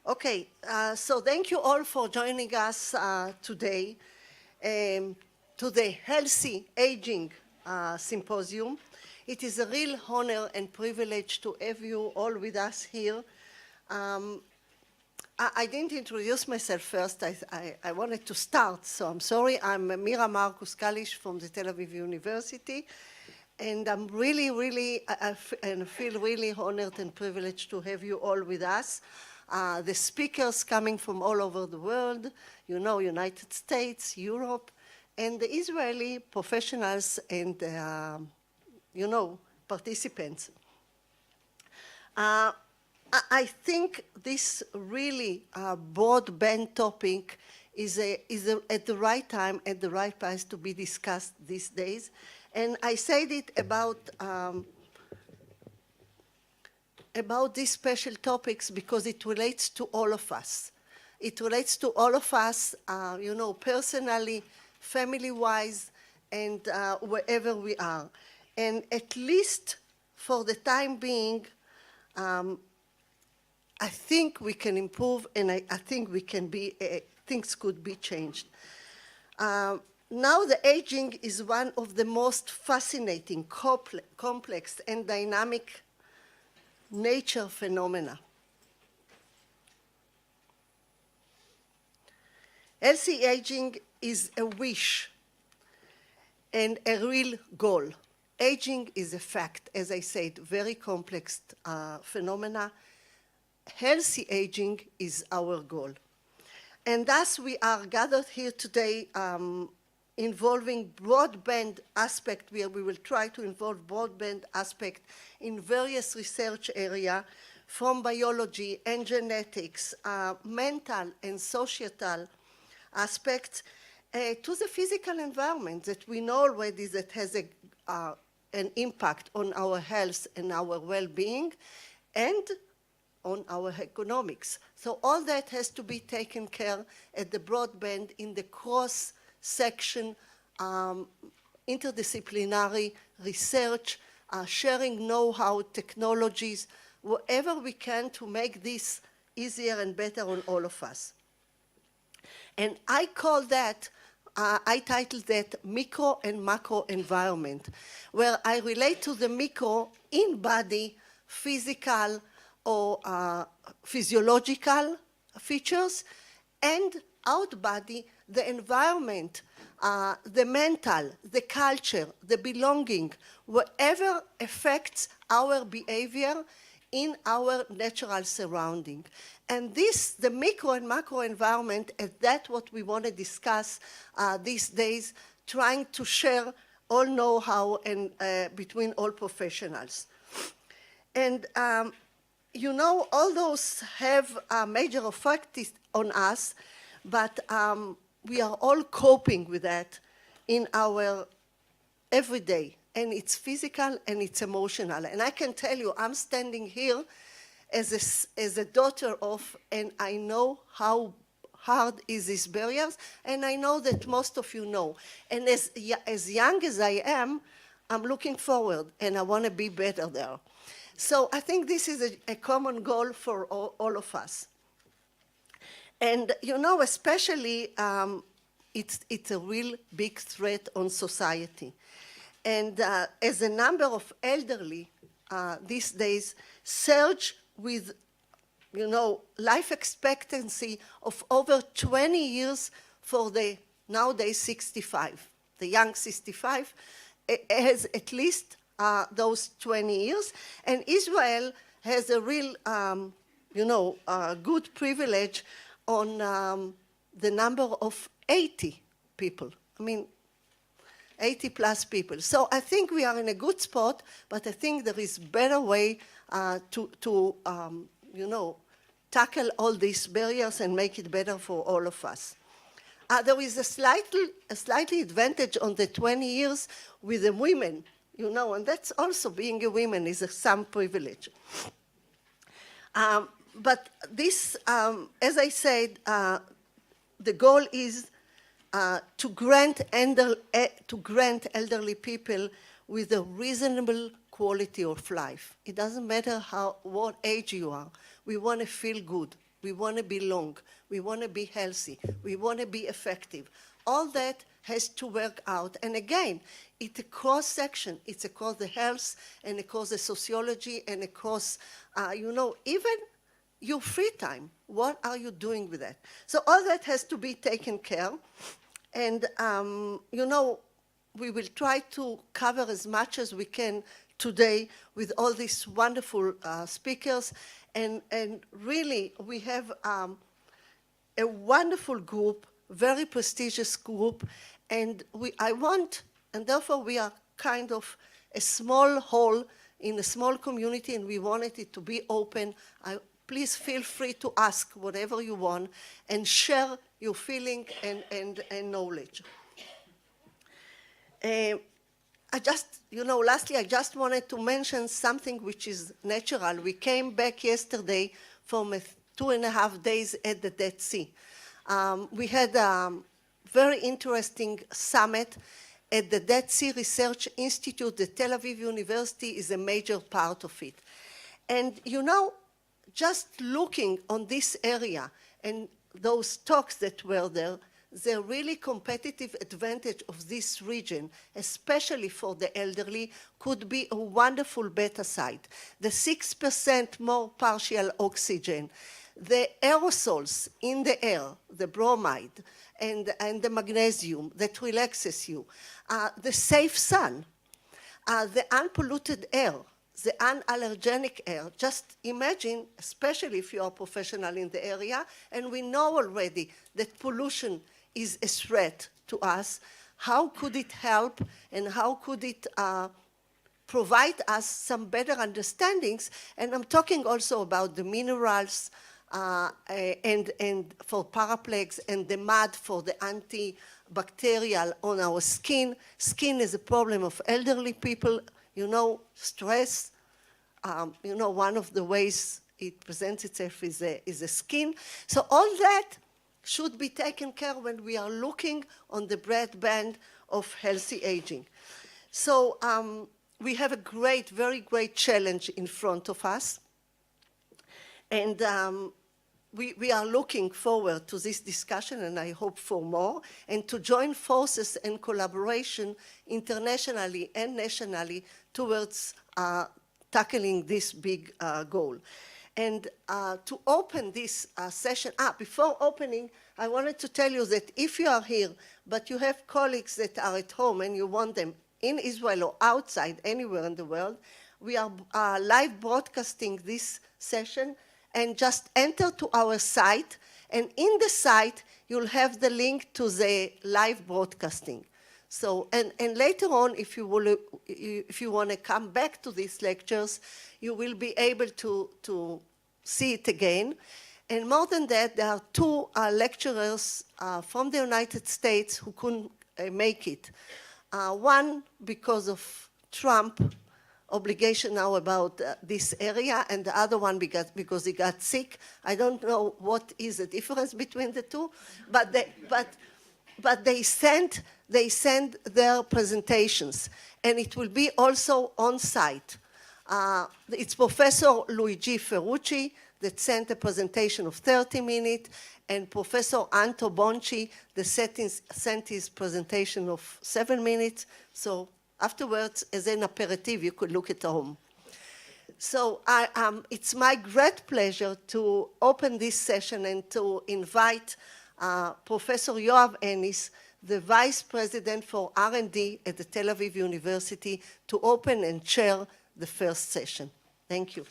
Okay, so thank you all for joining us today to the Healthy Aging Symposium. It is a real honor and privilege to have you all with us here. I didn't introduce myself first. I wanted to start, so I'm sorry. I'm Mira Marcus-Kalish from the Tel Aviv University. And I'm I feel really honored and privileged to have you all with us. The speakers coming from all over the world, you know, United States, Europe, and the Israeli professionals and, you know, participants. I think this really broadband topic is at the right time, at the right place to be discussed these days. And I said it about these special topics because it relates to all of us. It relates to all of us, you know, personally, family-wise, and wherever we are. And at least for the time being, I think we can improve, and I think we can be, things could be changed. Now the aging is one of the most fascinating, complex, and dynamic nature phenomena. Healthy aging is a wish and a real goal. Aging is a fact, as I said, very complex phenomena. Healthy aging is our goal. And thus we are gathered here today involving broadband aspect, where we will try to involve broadband aspect in various research areas, from biology and genetics, mental and societal aspects, to the physical environment that we know already that has an impact on our health and our well-being, and on our economics. So all that has to be taken care at the broadband in the cross-section, interdisciplinary research, sharing know-how, technologies, whatever we can to make this easier and better on all of us. And I call that, I titled that micro and macro environment, where I relate to the micro in body, physical, or physiological features, and out body, the environment, the mental, the culture, the belonging, whatever affects our behavior in our natural surrounding. And this, the micro and macro environment, is that what we want to discuss these days, trying to share all know-how and between all professionals. And you know, all those have a major effect on us, but we are all coping with that in our everyday, and it's physical and it's emotional. And I can tell you, I'm standing here as a daughter of, and I know how hard is these barriers, and I know that most of you know. And as young as I am, I'm looking forward, and I want to be better there. So I think this is a common goal for all of us. And you know, especially, it's a real big threat on society. And as the number of elderly these days surge with, you know, life expectancy of over 20 years for the nowadays 65. The young 65 has at least those 20 years, and Israel has a real, you know, good privilege on the number of 80 people. I mean, 80 plus people. So I think we are in a good spot, but I think there is better way to you know, tackle all these barriers and make it better for all of us. There is a slightly advantage on the 20 years with the women, you know, and that's also, being a woman is some privilege. But this, as I said, the goal is to grant elderly people with a reasonable quality of life. It doesn't matter what age you are. We want to feel good. We want to belong. We want to be healthy. We want to be effective. All that has to work out. And again, it's a cross-section. It's across the health and across the sociology and across, even your free time. What are you doing with that? So all that has to be taken care. And, we will try to cover as much as we can today with all these wonderful speakers. And really, we have a wonderful group, very prestigious group. And therefore we are kind of a small hall in a small community, and we wanted it to be open. Please feel free to ask whatever you want and share your feeling and knowledge. Lastly, I just wanted to mention something which is natural. We came back yesterday from 2.5 days at the Dead Sea. We had a very interesting summit at the Dead Sea Research Institute. The Tel Aviv University is a major part of it. And just looking on this area and those talks that were there, the really competitive advantage of this region, especially for the elderly, could be a wonderful beta site. The 6% more partial oxygen, the aerosols in the air, the bromide, and the magnesium that relaxes you, the safe sun, the unpolluted air, the unallergenic air. Just imagine, especially if you are a professional in the area, and we know already that pollution is a threat to us, how could it help and how could it provide us some better understandings? And I'm talking also about the minerals and for paraplags and the mud for the antibacterial on our skin. Skin is a problem of elderly people. Stress, one of the ways it presents itself is a skin. So all that should be taken care of when we are looking on the breadband of healthy aging. So we have a very great challenge in front of us. And we are looking forward to this discussion, and I hope for more, and to join forces and collaboration internationally and nationally towards tackling this big goal. And to open this session, before opening, I wanted to tell you that if you are here, but you have colleagues that are at home and you want them in Israel or outside, anywhere in the world, we are live broadcasting this session, and just enter to our site, and in the site, you'll have the link to the live broadcasting. So, and later on, if you want to come back to these lectures, you will be able to see it again. And more than that, there are two lecturers from the United States who couldn't make it. One because of Trump obligation now about this area, and the other one because he got sick. I don't know what is the difference between the two, but they send their presentations, and it will be also on site. It's Professor Luigi Ferrucci that sent a presentation of 30 minutes, and Professor Anto Bonci that sent his presentation of 7 minutes. So afterwards, as an aperitif, you could look at home. So it's my great pleasure to open this session and to invite Professor Yoav Ennis, the Vice President for R&D at the Tel Aviv University, to open and chair the first session. Thank you.